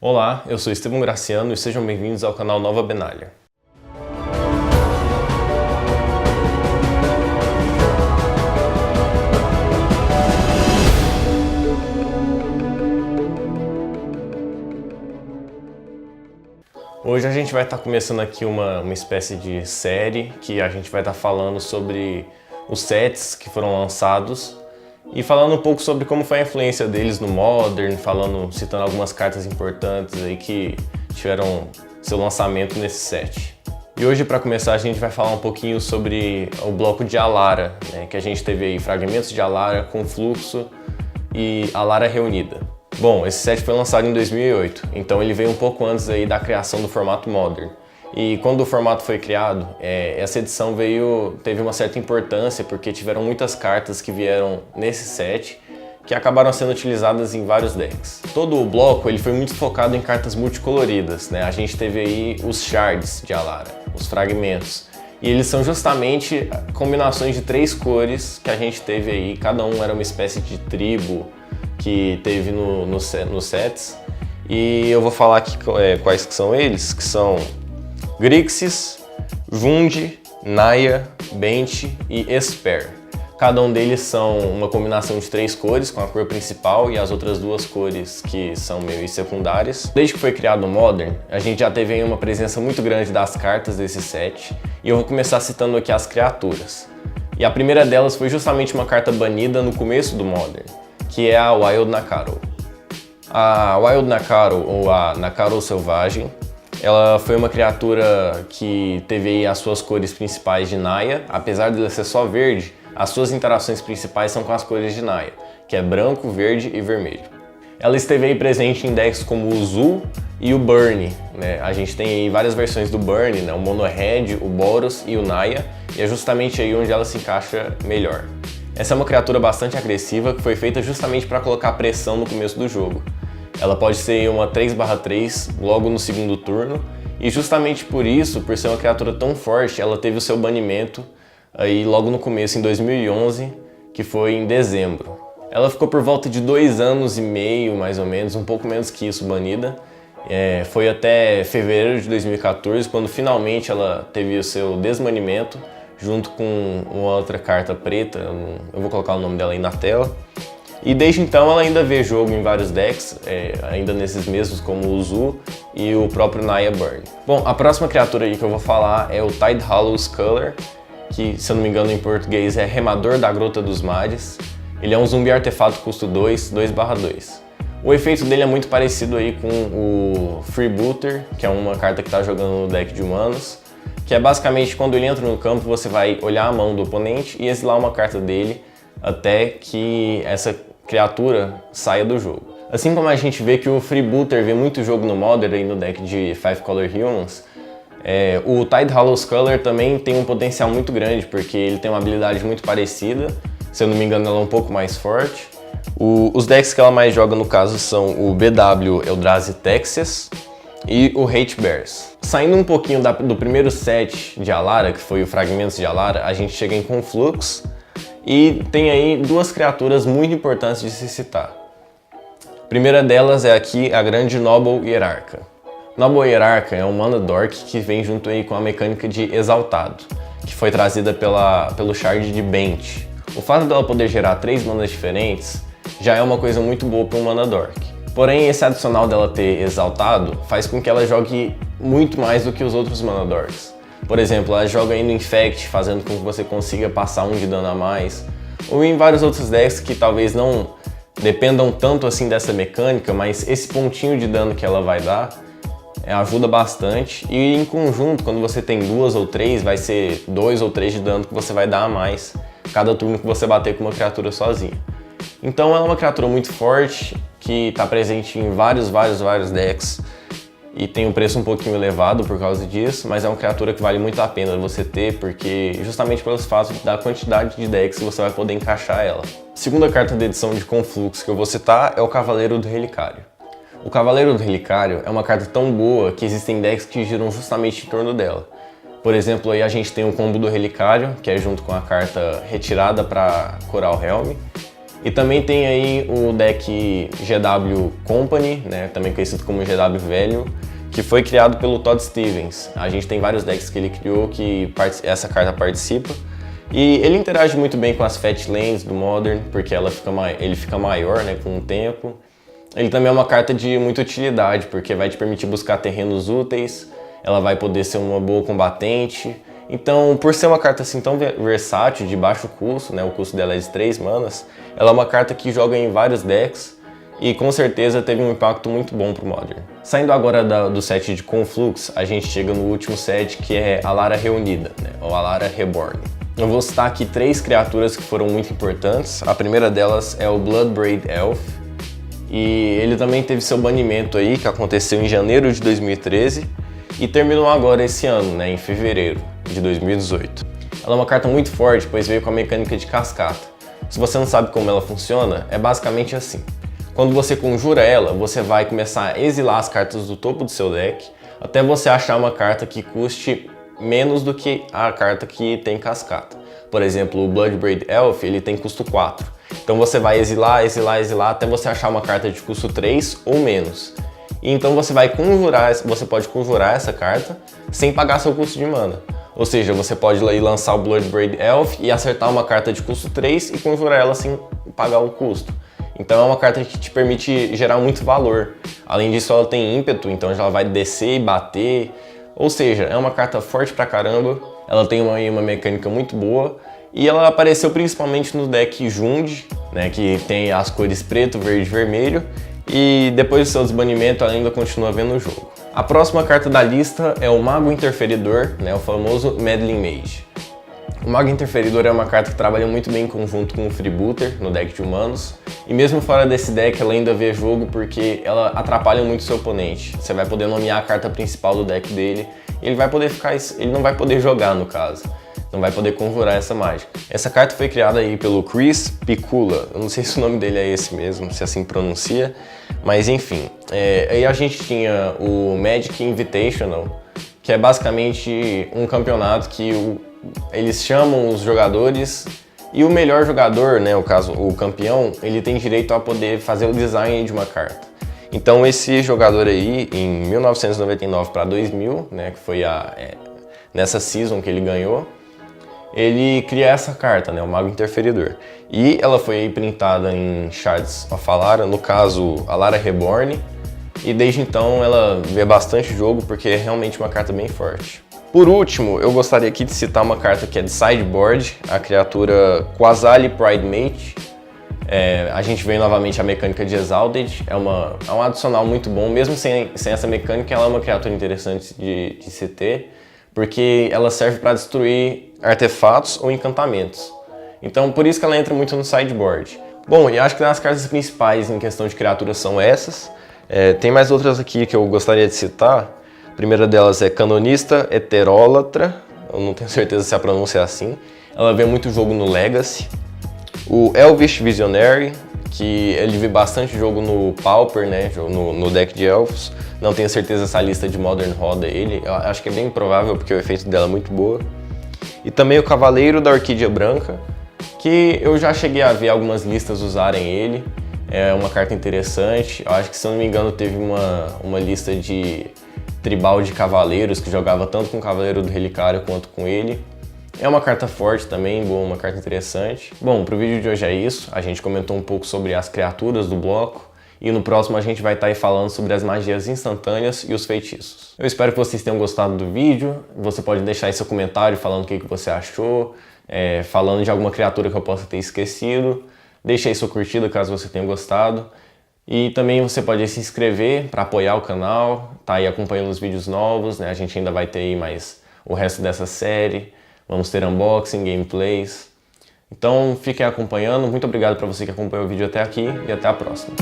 Olá, eu sou Estevão Graciano e sejam bem-vindos ao canal Nova Benalha. Hoje a gente vai estar começando aqui uma espécie de série que a gente vai estar falando sobre os sets que foram lançados e falando um pouco sobre como foi a influência deles no Modern, citando algumas cartas importantes aí que tiveram seu lançamento nesse set. E hoje, para começar, a gente vai falar um pouquinho sobre o bloco de Alara, né, que a gente teve aí fragmentos de Alara, Confluxo e Alara reunida. Bom, esse set foi lançado em 2008, então ele veio um pouco antes aí da criação do formato Modern. E quando o formato foi criado, essa edição teve uma certa importância porque tiveram muitas cartas que vieram nesse set que acabaram sendo utilizadas em vários decks. Todo o bloco ele foi muito focado em cartas multicoloridas, né? A gente teve aí os shards de Alara, os fragmentos. E eles são justamente combinações de 3 cores que a gente teve aí, cada um era uma espécie de tribo que teve nos sets. E eu vou falar aqui quais que são eles, que são Grixis, Jund, Naya, Bent e Esper. Cada um deles são uma combinação de 3 cores, com a cor principal e as outras 2 cores que são meio secundárias. Desde que foi criado o Modern, a gente já teve aí uma presença muito grande das cartas desse set, e eu vou começar citando aqui as criaturas. E a primeira delas foi justamente uma carta banida no começo do Modern, que é a Wild Nakaru. A Wild Nakaru, ou a Nakaru Selvagem, ela foi uma criatura que teve aí as suas cores principais de Naya. Apesar de ela ser só verde, as suas interações principais são com as cores de Naya, que é branco, verde e vermelho. Ela esteve aí presente em decks como o Zul e o Burn, né? A gente tem aí várias versões do Burn, né? O Mono Red, o Boros e o Naya, e é justamente aí onde ela se encaixa melhor. Essa é uma criatura bastante agressiva que foi feita justamente para colocar pressão no começo do jogo. Ela pode ser uma 3/3 logo no segundo turno, e justamente por isso, por ser uma criatura tão forte, ela teve o seu banimento aí logo no começo, em 2011, que foi em dezembro. Ela ficou por volta de 2 anos e meio, mais ou menos, um pouco menos que isso, banida. Foi até fevereiro de 2014, quando finalmente ela teve o seu desbanimento, junto com uma outra carta preta, eu vou colocar o nome dela aí na tela. E desde então ela ainda vê jogo em vários decks, ainda nesses mesmos como o Zul e o próprio Naya Burn. Bom, a próxima criatura aí que eu vou falar é o Tidehollow Sculler, que se eu não me engano em português é Remador da Grota dos Mares. Ele é um zumbi artefato custo 2, 2/2. O efeito dele é muito parecido aí com o Freebooter, que é uma carta que está jogando no deck de humanos, que é basicamente quando ele entra no campo você vai olhar a mão do oponente e exilar uma carta dele até que essa criatura saia do jogo. Assim como a gente vê que o Freebooter vê muito jogo no Modern aí no deck de 5 Color Humans, o Tidehollow Sculler também tem um potencial muito grande, porque ele tem uma habilidade muito parecida, se eu não me engano ela é um pouco mais forte. Os decks que ela mais joga no caso são o BW Eldrazi Texas e o Hate Bears. Saindo um pouquinho do primeiro set de Alara, que foi o Fragmentos de Alara, a gente chega em Conflux, e tem aí 2 criaturas muito importantes de se citar. A primeira delas é aqui a grande Noble Hierarca. Noble Hierarca é um mana dork que vem junto aí com a mecânica de Exaltado, que foi trazida pelo shard de Bent. O fato dela poder gerar 3 manas diferentes já é uma coisa muito boa para um mana dork. Porém, esse adicional dela ter Exaltado faz com que ela jogue muito mais do que os outros mana dorks. Por exemplo, ela joga aí no Infect, fazendo com que você consiga passar 1 de dano a mais, ou em vários outros decks que talvez não dependam tanto assim dessa mecânica, mas esse pontinho de dano que ela vai dar ajuda bastante, e em conjunto, quando você tem 2 ou 3, vai ser 2 ou 3 de dano que você vai dar a mais cada turno que você bater com uma criatura sozinha. Então ela é uma criatura muito forte, que está presente em vários decks, e tem um preço um pouquinho elevado por causa disso, mas é uma criatura que vale muito a pena você ter, porque justamente pelos fatos da quantidade de decks que você vai poder encaixar ela. A segunda carta da edição de Conflux que eu vou citar é o Cavaleiro do Relicário. O Cavaleiro do Relicário é uma carta tão boa que existem decks que giram justamente em torno dela. Por exemplo, aí a gente tem o combo do Relicário, que é junto com a carta retirada para Coral Helm, E também tem aí o deck GW Company, né, também conhecido como GW Velho, que foi criado pelo Todd Stevens. A gente tem vários decks que ele criou que essa carta participa. E ele interage muito bem com as Fat Lands do Modern, porque ele fica maior, né, com o tempo. Ele também é uma carta de muita utilidade, porque vai te permitir buscar terrenos úteis, ela vai poder ser uma boa combatente. Então, por ser uma carta assim tão versátil, de baixo custo, né, o custo dela é de 3 manas, ela é uma carta que joga em vários decks e com certeza teve um impacto muito bom pro Modern. Saindo agora do set de Conflux, a gente chega no último set, que é Alara Reunida, né, ou Alara Reborn. Eu vou citar aqui 3 criaturas que foram muito importantes. A primeira delas é o Bloodbraid Elf, e ele também teve seu banimento aí, que aconteceu em janeiro de 2013 e terminou agora esse ano, né, em fevereiro de 2018. Ela é uma carta muito forte, pois veio com a mecânica de cascata. Se você não sabe como ela funciona, é basicamente assim. Quando você conjura ela, você vai começar a exilar as cartas do topo do seu deck até você achar uma carta que custe menos do que a carta que tem cascata. Por exemplo, o Bloodbraid Elf, ele tem custo 4. Então você vai exilar até você achar uma carta de custo 3 ou menos. E então você pode conjurar essa carta sem pagar seu custo de mana. Ou seja, você pode ir lançar o Bloodbraid Elf e acertar uma carta de custo 3 e conjurar ela sem pagar o custo. Então é uma carta que te permite gerar muito valor. Além disso, ela tem ímpeto, então ela vai descer e bater. Ou seja, é uma carta forte pra caramba, ela tem uma mecânica muito boa e ela apareceu principalmente no deck Jund, né, que tem as cores preto, verde e vermelho, e depois do seu desbanimento ela ainda continua vendo o jogo. A próxima carta da lista é o Mago Interferidor, né, o famoso Meddling Mage. O Mago Interferidor é uma carta que trabalha muito bem em conjunto com o Freebooter no deck de humanos, e mesmo fora desse deck ela ainda vê jogo porque ela atrapalha muito o seu oponente. Você vai poder nomear a carta principal do deck dele, e ele não vai poder jogar no caso, não vai poder conjurar essa mágica. Essa carta foi criada aí pelo Chris Pikula, eu não sei se o nome dele é esse mesmo, se assim pronuncia, mas enfim. Aí a gente tinha o Magic Invitational, que é basicamente um campeonato que eles chamam os jogadores e o melhor jogador, né, no caso o campeão, ele tem direito a poder fazer o design de uma carta. Então esse jogador aí, em 1999 para 2000, né, que foi nessa season que ele ganhou, ele cria essa carta, né, o Mago Interferidor. E ela foi printada em Shards of Alara, no caso Alara Reborn, e desde então ela vê bastante jogo porque é realmente uma carta bem forte. Por último, eu gostaria aqui de citar uma carta que é de sideboard, a criatura Quasali Pridemate. A gente vê novamente a mecânica de Exalted, é um adicional muito bom, mesmo sem essa mecânica ela é uma criatura interessante de se ter, porque ela serve para destruir artefatos ou encantamentos. Então por isso que ela entra muito no sideboard. Bom, e acho que as cartas principais em questão de criaturas são essas. Tem mais outras aqui que eu gostaria de citar. A primeira delas é Canonista Heterólatra, eu não tenho certeza se a pronúncia é assim. Ela vê muito jogo no Legacy. O Elvish Visionary, que ele vê bastante jogo no Pauper, né, no deck de Elfos. Não tenho certeza se a lista de Modern roda ele, eu acho que é bem provável porque o efeito dela é muito boa. E também o Cavaleiro da Orquídea Branca, que eu já cheguei a ver algumas listas usarem ele. É uma carta interessante, eu acho que se eu não me engano teve uma lista de tribal de cavaleiros que jogava tanto com o Cavaleiro do Relicário quanto com ele. É uma carta forte também, boa, uma carta interessante. Bom, pro vídeo de hoje é isso, a gente comentou um pouco sobre as criaturas do bloco e no próximo a gente vai estar aí falando sobre as magias instantâneas e os feitiços. Eu espero que vocês tenham gostado do vídeo, você pode deixar aí seu comentário falando o que você achou, falando de alguma criatura que eu possa ter esquecido. Deixe aí sua curtida caso você tenha gostado. E também você pode se inscrever para apoiar o canal, tá aí acompanhando os vídeos novos, né? A gente ainda vai ter aí mais o resto dessa série. Vamos ter unboxing, gameplays. Então fiquem acompanhando. Muito obrigado para você que acompanhou o vídeo até aqui e até a próxima.